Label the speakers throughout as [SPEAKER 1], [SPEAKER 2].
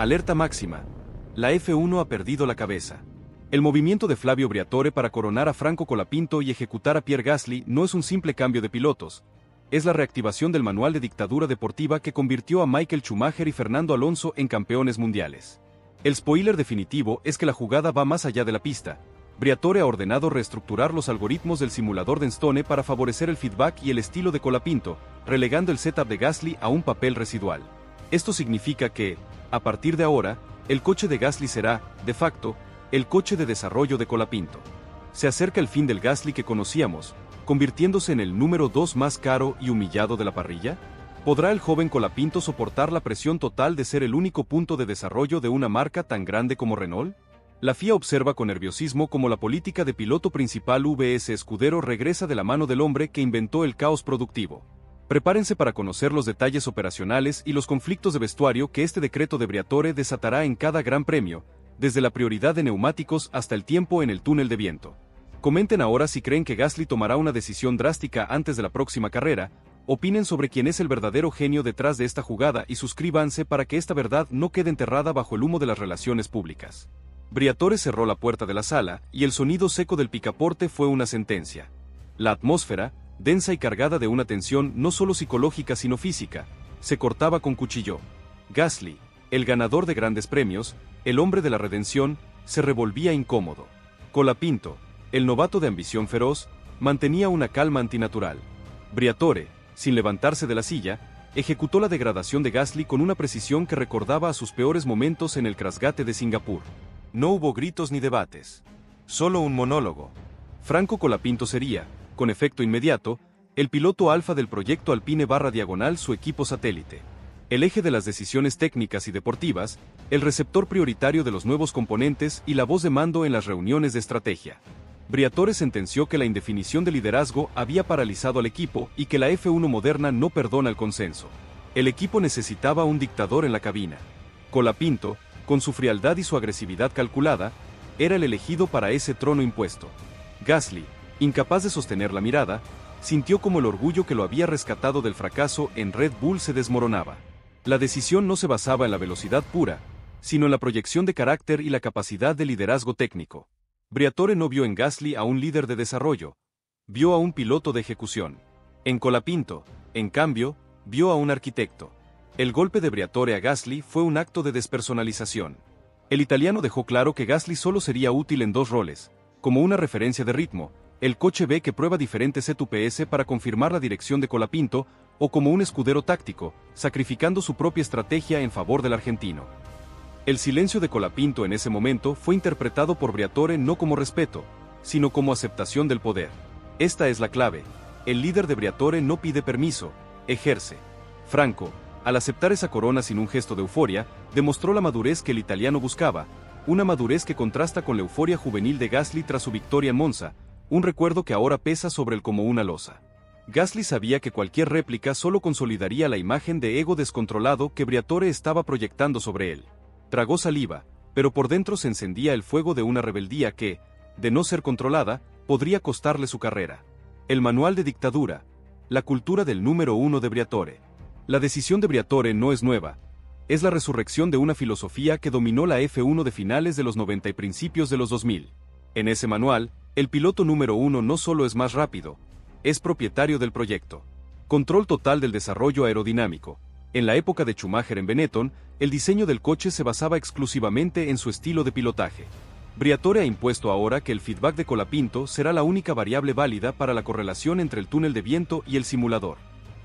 [SPEAKER 1] Alerta máxima. La F1 ha perdido la cabeza. El movimiento de Flavio Briatore para coronar a Franco Colapinto y ejecutar a Pierre Gasly no es un simple cambio de pilotos. Es la reactivación del manual de dictadura deportiva que convirtió a Michael Schumacher y Fernando Alonso en campeones mundiales. El spoiler definitivo es que la jugada va más allá de la pista. Briatore ha ordenado reestructurar los algoritmos del simulador de Enstone para favorecer el feedback y el estilo de Colapinto, relegando el setup de Gasly a un papel residual. Esto significa que, a partir de ahora, el coche de Gasly será, de facto, el coche de desarrollo de Colapinto. Se acerca el fin del Gasly que conocíamos, convirtiéndose en el número 2 más caro y humillado de la parrilla. ¿Podrá el joven Colapinto soportar la presión total de ser el único punto de desarrollo de una marca tan grande como Renault? La FIA observa con nerviosismo cómo la política de piloto principal VS Escudero regresa de la mano del hombre que inventó el caos productivo. Prepárense para conocer los detalles operacionales y los conflictos de vestuario que este decreto de Briatore desatará en cada gran premio, desde la prioridad de neumáticos hasta el tiempo en el túnel de viento. Comenten ahora si creen que Gasly tomará una decisión drástica antes de la próxima carrera, opinen sobre quién es el verdadero genio detrás de esta jugada y suscríbanse para que esta verdad no quede enterrada bajo el humo de las relaciones públicas. Briatore cerró la puerta de la sala y el sonido seco del picaporte fue una sentencia. La atmósfera, densa y cargada de una tensión no solo psicológica sino física, se cortaba con cuchillo. Gasly, el ganador de grandes premios, el hombre de la redención, se revolvía incómodo. Colapinto, el novato de ambición feroz, mantenía una calma antinatural. Briatore, sin levantarse de la silla, ejecutó la degradación de Gasly con una precisión que recordaba a sus peores momentos en el Crasgate de Singapur. No hubo gritos ni debates. Solo un monólogo. Franco Colapinto sería, con efecto inmediato, el piloto alfa del proyecto Alpine /Diagonal su equipo satélite. El eje de las decisiones técnicas y deportivas, el receptor prioritario de los nuevos componentes y la voz de mando en las reuniones de estrategia. Briatore sentenció que la indefinición de liderazgo había paralizado al equipo y que la F1 moderna no perdona el consenso. El equipo necesitaba un dictador en la cabina. Colapinto, con su frialdad y su agresividad calculada, era el elegido para ese trono impuesto. Gasly, incapaz de sostener la mirada, sintió como el orgullo que lo había rescatado del fracaso en Red Bull se desmoronaba. La decisión no se basaba en la velocidad pura, sino en la proyección de carácter y la capacidad de liderazgo técnico. Briatore no vio en Gasly a un líder de desarrollo, vio a un piloto de ejecución. En Colapinto, en cambio, vio a un arquitecto. El golpe de Briatore a Gasly fue un acto de despersonalización. El italiano dejó claro que Gasly solo sería útil en dos roles, como una referencia de ritmo, el coche B que prueba diferentes ETUPS para confirmar la dirección de Colapinto, o como un escudero táctico, sacrificando su propia estrategia en favor del argentino. El silencio de Colapinto en ese momento fue interpretado por Briatore no como respeto, sino como aceptación del poder. Esta es la clave. El líder de Briatore no pide permiso, ejerce. Franco, al aceptar esa corona sin un gesto de euforia, demostró la madurez que el italiano buscaba, una madurez que contrasta con la euforia juvenil de Gasly tras su victoria en Monza, un recuerdo que ahora pesa sobre él como una losa. Gasly sabía que cualquier réplica solo consolidaría la imagen de ego descontrolado que Briatore estaba proyectando sobre él. Tragó saliva, pero por dentro se encendía el fuego de una rebeldía que, de no ser controlada, podría costarle su carrera. El manual de dictadura, la cultura del número 1 de Briatore. La decisión de Briatore no es nueva. Es la resurrección de una filosofía que dominó la F1 de finales de los 90 y principios de los 2000. En ese manual, el piloto número 1 no solo es más rápido, es propietario del proyecto. Control total del desarrollo aerodinámico. En la época de Schumacher en Benetton, el diseño del coche se basaba exclusivamente en su estilo de pilotaje. Briatore ha impuesto ahora que el feedback de Colapinto será la única variable válida para la correlación entre el túnel de viento y el simulador.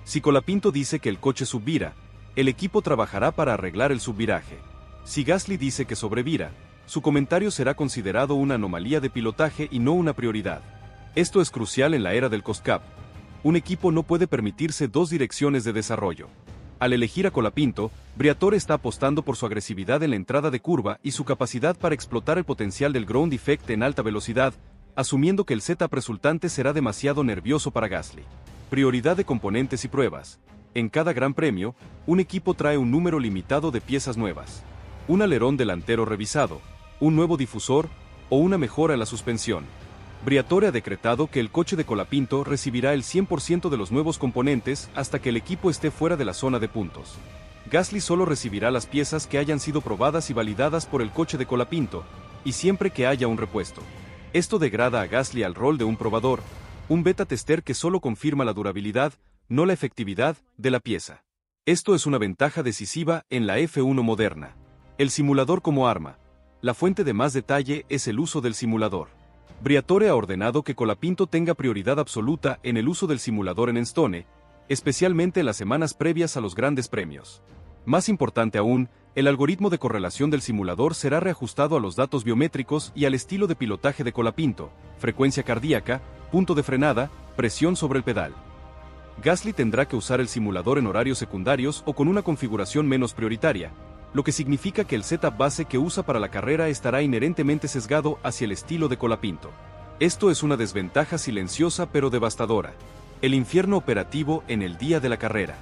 [SPEAKER 1] Si Colapinto dice que el coche subvira, el equipo trabajará para arreglar el subviraje. Si Gasly dice que sobrevira, su comentario será considerado una anomalía de pilotaje y no una prioridad. Esto es crucial en la era del cost cap. Un equipo no puede permitirse dos direcciones de desarrollo. Al elegir a Colapinto, Briatore está apostando por su agresividad en la entrada de curva y su capacidad para explotar el potencial del ground effect en alta velocidad, asumiendo que el setup resultante será demasiado nervioso para Gasly. Prioridad de componentes y pruebas. En cada gran premio, un equipo trae un número limitado de piezas nuevas. Un alerón delantero revisado, un nuevo difusor o una mejora en la suspensión. Briatore ha decretado que el coche de Colapinto recibirá el 100% de los nuevos componentes hasta que el equipo esté fuera de la zona de puntos. Gasly solo recibirá las piezas que hayan sido probadas y validadas por el coche de Colapinto, y siempre que haya un repuesto. Esto degrada a Gasly al rol de un probador, un beta tester que solo confirma la durabilidad, no la efectividad, de la pieza. Esto es una ventaja decisiva en la F1 moderna. El simulador como arma. La fuente de más detalle es el uso del simulador. Briatore ha ordenado que Colapinto tenga prioridad absoluta en el uso del simulador en Enstone, especialmente en las semanas previas a los grandes premios. Más importante aún, el algoritmo de correlación del simulador será reajustado a los datos biométricos y al estilo de pilotaje de Colapinto, frecuencia cardíaca, punto de frenada, presión sobre el pedal. Gasly tendrá que usar el simulador en horarios secundarios o con una configuración menos prioritaria, lo que significa que el setup base que usa para la carrera estará inherentemente sesgado hacia el estilo de Colapinto. Esto es una desventaja silenciosa pero devastadora. El infierno operativo en el día de la carrera.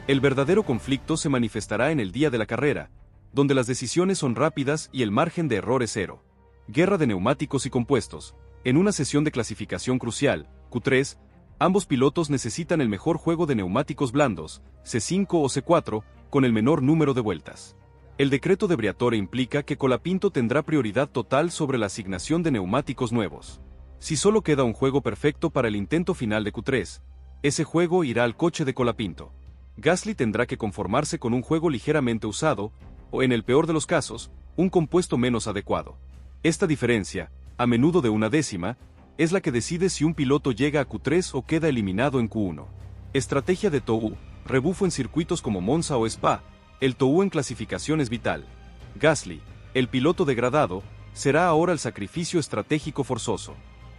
[SPEAKER 1] El verdadero conflicto se manifestará en el día de la carrera, donde las decisiones son rápidas y el margen de error es cero. Guerra de neumáticos y compuestos. En una sesión de clasificación crucial, Q3, ambos pilotos necesitan el mejor juego de neumáticos blandos, C5 o C4, con el menor número de vueltas. El decreto de Briatore implica que Colapinto tendrá prioridad total sobre la asignación de neumáticos nuevos. Si solo queda un juego perfecto para el intento final de Q3, ese juego irá al coche de Colapinto. Gasly tendrá que conformarse con un juego ligeramente usado, o en el peor de los casos, un compuesto menos adecuado. Esta diferencia, a menudo de una décima, es la que decide si un piloto llega a Q3 o queda eliminado en Q1. Estrategia de TOU, rebufo en circuitos como Monza o Spa, el TOU en clasificación es vital. Gasly, el piloto degradado, será ahora el sacrificio estratégico forzoso.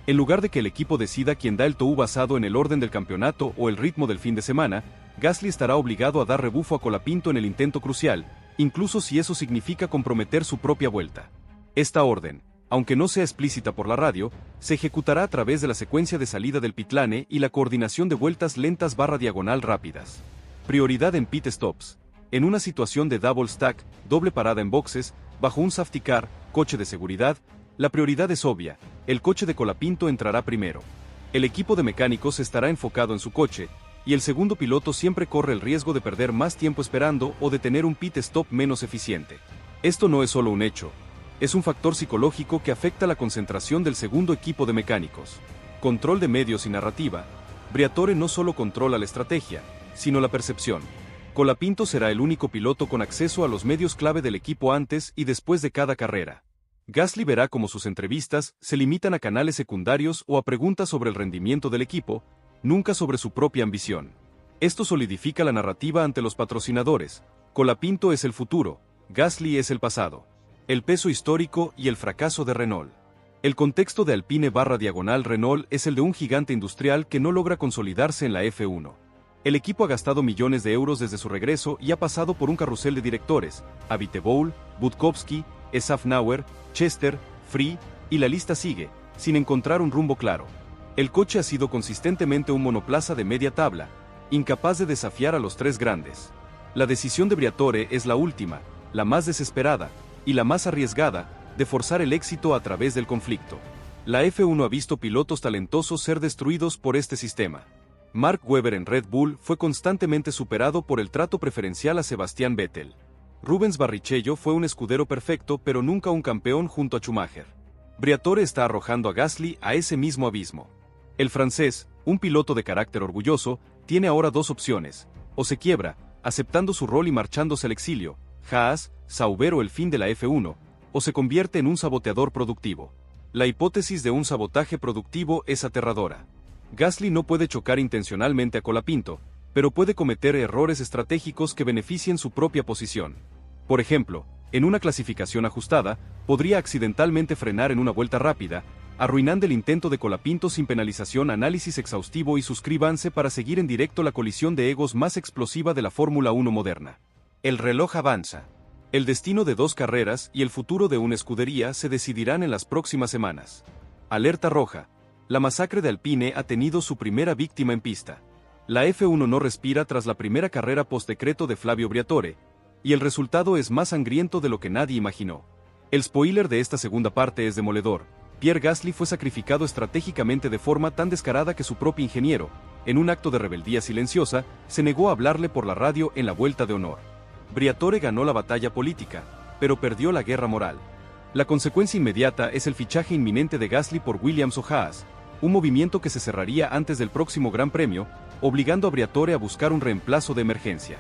[SPEAKER 1] En lugar de que el equipo decida quién da el TOU basado en el orden del campeonato o el ritmo del fin de semana, Gasly estará obligado a dar rebufo a Colapinto en el intento crucial, incluso si eso significa comprometer su propia vuelta. Esta orden, aunque no sea explícita por la radio, se ejecutará a través de la secuencia de salida del pitlane y la coordinación de vueltas lentas /diagonal rápidas. Prioridad en pit stops. En una situación de double stack, doble parada en boxes, bajo un safety car, coche de seguridad, la prioridad es obvia, el coche de Colapinto entrará primero. El equipo de mecánicos estará enfocado en su coche, y el segundo piloto siempre corre el riesgo de perder más tiempo esperando o de tener un pit stop menos eficiente. Esto no es solo un hecho, es un factor psicológico que afecta la concentración del segundo equipo de mecánicos. Control de medios y narrativa. Briatore no solo controla la estrategia, sino la percepción. Colapinto será el único piloto con acceso a los medios clave del equipo antes y después de cada carrera. Gasly verá cómo sus entrevistas se limitan a canales secundarios o a preguntas sobre el rendimiento del equipo, nunca sobre su propia ambición. Esto solidifica la narrativa ante los patrocinadores. Colapinto es el futuro, Gasly es el pasado. El peso histórico y el fracaso de Renault. El contexto de Alpine /diagonal Renault es el de un gigante industrial que no logra consolidarse en la F1. El equipo ha gastado millones de euros desde su regreso y ha pasado por un carrusel de directores, Abiteboul, Budkowski, Szafnauer, Chester, Free, y la lista sigue, sin encontrar un rumbo claro. El coche ha sido consistentemente un monoplaza de media tabla, incapaz de desafiar a los tres grandes. La decisión de Briatore es la última, la más desesperada, y la más arriesgada, de forzar el éxito a través del conflicto. La F1 ha visto pilotos talentosos ser destruidos por este sistema. Mark Webber en Red Bull fue constantemente superado por el trato preferencial a Sebastian Vettel. Rubens Barrichello fue un escudero perfecto pero nunca un campeón junto a Schumacher. Briatore está arrojando a Gasly a ese mismo abismo. El francés, un piloto de carácter orgulloso, tiene ahora dos opciones: o se quiebra, aceptando su rol y marchándose al exilio, Haas, Sauber o el fin de la F1, o se convierte en un saboteador productivo. La hipótesis de un sabotaje productivo es aterradora. Gasly no puede chocar intencionalmente a Colapinto, pero puede cometer errores estratégicos que beneficien su propia posición. Por ejemplo, en una clasificación ajustada, podría accidentalmente frenar en una vuelta rápida, arruinando el intento de Colapinto sin penalización. Análisis exhaustivo y suscríbanse para seguir en directo la colisión de egos más explosiva de la Fórmula 1 moderna. El reloj avanza. El destino de dos carreras y el futuro de una escudería se decidirán en las próximas semanas. Alerta roja. La masacre de Alpine ha tenido su primera víctima en pista. La F1 no respira tras la primera carrera post-decreto de Flavio Briatore, y el resultado es más sangriento de lo que nadie imaginó. El spoiler de esta segunda parte es demoledor. Pierre Gasly fue sacrificado estratégicamente de forma tan descarada que su propio ingeniero, en un acto de rebeldía silenciosa, se negó a hablarle por la radio en la vuelta de honor. Briatore ganó la batalla política, pero perdió la guerra moral. La consecuencia inmediata es el fichaje inminente de Gasly por Williams o Haas, un movimiento que se cerraría antes del próximo Gran Premio, obligando a Briatore a buscar un reemplazo de emergencia.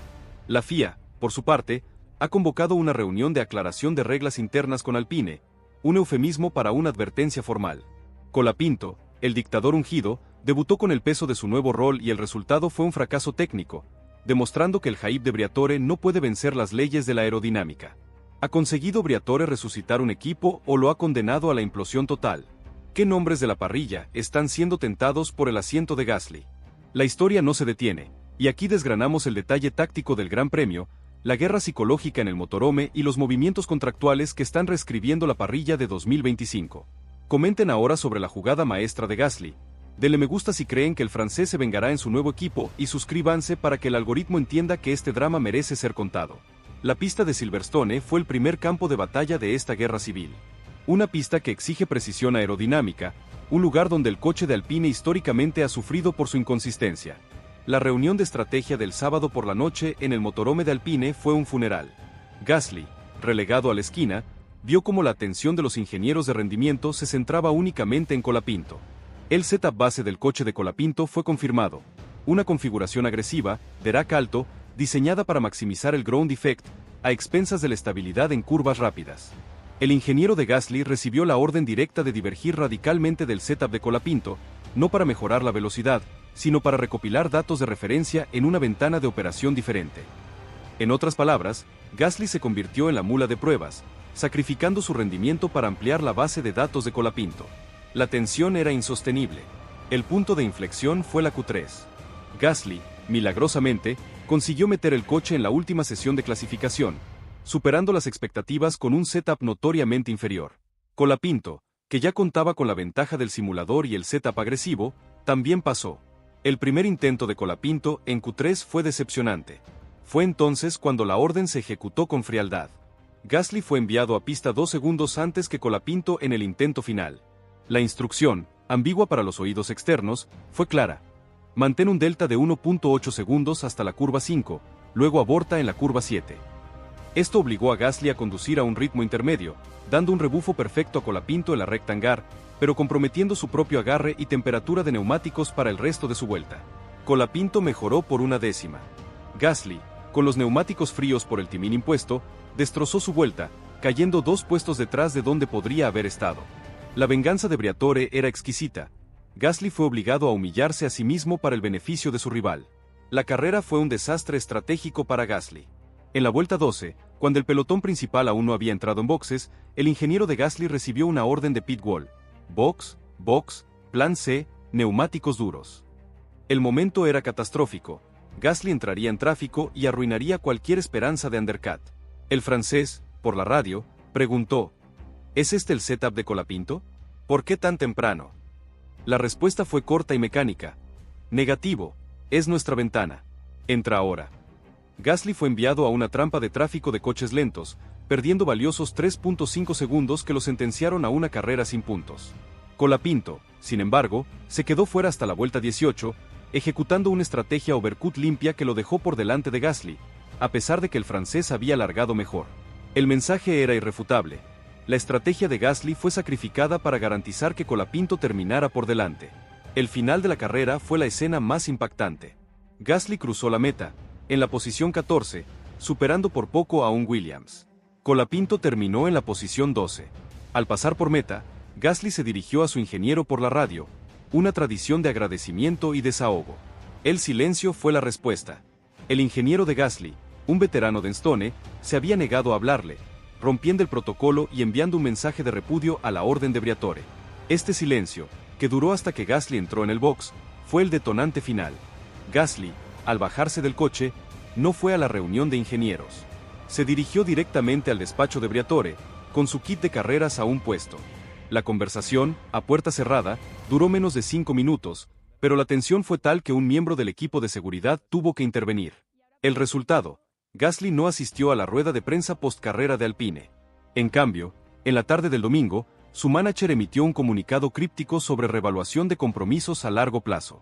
[SPEAKER 1] La FIA, por su parte, ha convocado una reunión de aclaración de reglas internas con Alpine, un eufemismo para una advertencia formal. Colapinto, el dictador ungido, debutó con el peso de su nuevo rol y el resultado fue un fracaso técnico, demostrando que el hype de Briatore no puede vencer las leyes de la aerodinámica. ¿Ha conseguido Briatore resucitar un equipo o lo ha condenado a la implosión total? ¿Qué nombres de la parrilla están siendo tentados por el asiento de Gasly? La historia no se detiene, y aquí desgranamos el detalle táctico del Gran Premio, la guerra psicológica en el motorhome y los movimientos contractuales que están reescribiendo la parrilla de 2025. Comenten ahora sobre la jugada maestra de Gasly. Denle me gusta si creen que el francés se vengará en su nuevo equipo y suscríbanse para que el algoritmo entienda que este drama merece ser contado. La pista de Silverstone fue el primer campo de batalla de esta guerra civil. Una pista que exige precisión aerodinámica, un lugar donde el coche de Alpine históricamente ha sufrido por su inconsistencia. La reunión de estrategia del sábado por la noche en el motorhome de Alpine fue un funeral. Gasly, relegado a la esquina, vio cómo la atención de los ingenieros de rendimiento se centraba únicamente en Colapinto. El setup base del coche de Colapinto fue confirmado. Una configuración agresiva, de rack alto, diseñada para maximizar el ground effect, a expensas de la estabilidad en curvas rápidas. El ingeniero de Gasly recibió la orden directa de divergir radicalmente del setup de Colapinto, no para mejorar la velocidad, sino para recopilar datos de referencia en una ventana de operación diferente. En otras palabras, Gasly se convirtió en la mula de pruebas, sacrificando su rendimiento para ampliar la base de datos de Colapinto. La tensión era insostenible. El punto de inflexión fue la Q3. Gasly, milagrosamente, consiguió meter el coche en la última sesión de clasificación, superando las expectativas con un setup notoriamente inferior. Colapinto, que ya contaba con la ventaja del simulador y el setup agresivo, también pasó. El primer intento de Colapinto en Q3 fue decepcionante. Fue entonces cuando la orden se ejecutó con frialdad. Gasly fue enviado a pista 2 segundos antes que Colapinto en el intento final. La instrucción, ambigua para los oídos externos, fue clara. Mantén un delta de 1.8 segundos hasta la curva 5, luego aborta en la curva 7. Esto obligó a Gasly a conducir a un ritmo intermedio, dando un rebufo perfecto a Colapinto en la recta hangar, pero comprometiendo su propio agarre y temperatura de neumáticos para el resto de su vuelta. Colapinto mejoró por una décima. Gasly, con los neumáticos fríos por el timín impuesto, destrozó su vuelta, cayendo 2 puestos detrás de donde podría haber estado. La venganza de Briatore era exquisita. Gasly fue obligado a humillarse a sí mismo para el beneficio de su rival. La carrera fue un desastre estratégico para Gasly. En la vuelta 12, cuando el pelotón principal aún no había entrado en boxes, el ingeniero de Gasly recibió una orden de pit wall. Box, plan C, neumáticos duros. El momento era catastrófico. Gasly entraría en tráfico y arruinaría cualquier esperanza de undercut. El francés, por la radio, preguntó: ¿Es este el setup de Colapinto? ¿Por qué tan temprano? La respuesta fue corta y mecánica. Negativo, es nuestra ventana. Entra ahora. Gasly fue enviado a una trampa de tráfico de coches lentos, perdiendo valiosos 3.5 segundos que lo sentenciaron a una carrera sin puntos. Colapinto, sin embargo, se quedó fuera hasta la vuelta 18, ejecutando una estrategia overcut limpia que lo dejó por delante de Gasly, a pesar de que el francés había largado mejor. El mensaje era irrefutable. La estrategia de Gasly fue sacrificada para garantizar que Colapinto terminara por delante. El final de la carrera fue la escena más impactante. Gasly cruzó la meta, en la posición 14, superando por poco a un Williams. Colapinto terminó en la posición 12. Al pasar por meta, Gasly se dirigió a su ingeniero por la radio, una tradición de agradecimiento y desahogo. El silencio fue la respuesta. El ingeniero de Gasly, un veterano de Enstone, se había negado a hablarle, rompiendo el protocolo y enviando un mensaje de repudio a la orden de Briatore. Este silencio, que duró hasta que Gasly entró en el box, fue el detonante final. Gasly, al bajarse del coche, no fue a la reunión de ingenieros. Se dirigió directamente al despacho de Briatore, con su kit de carreras aún puesto. La conversación, a puerta cerrada, duró menos de 5 minutos, pero la tensión fue tal que un miembro del equipo de seguridad tuvo que intervenir. El resultado: Gasly no asistió a la rueda de prensa post-carrera de Alpine. En cambio, en la tarde del domingo, su manager emitió un comunicado críptico sobre revaluación de compromisos a largo plazo.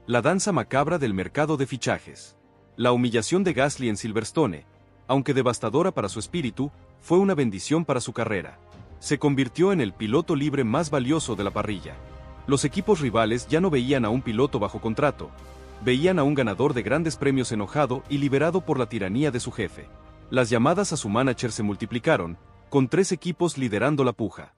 [SPEAKER 1] La danza macabra del mercado de fichajes. La humillación de Gasly en Silverstone. Aunque devastadora para su espíritu, fue una bendición para su carrera. Se convirtió en el piloto libre más valioso de la parrilla. Los equipos rivales ya no veían a un piloto bajo contrato. Veían a un ganador de grandes premios enojado y liberado por la tiranía de su jefe. Las llamadas a su manager se multiplicaron, con 3 equipos liderando la puja.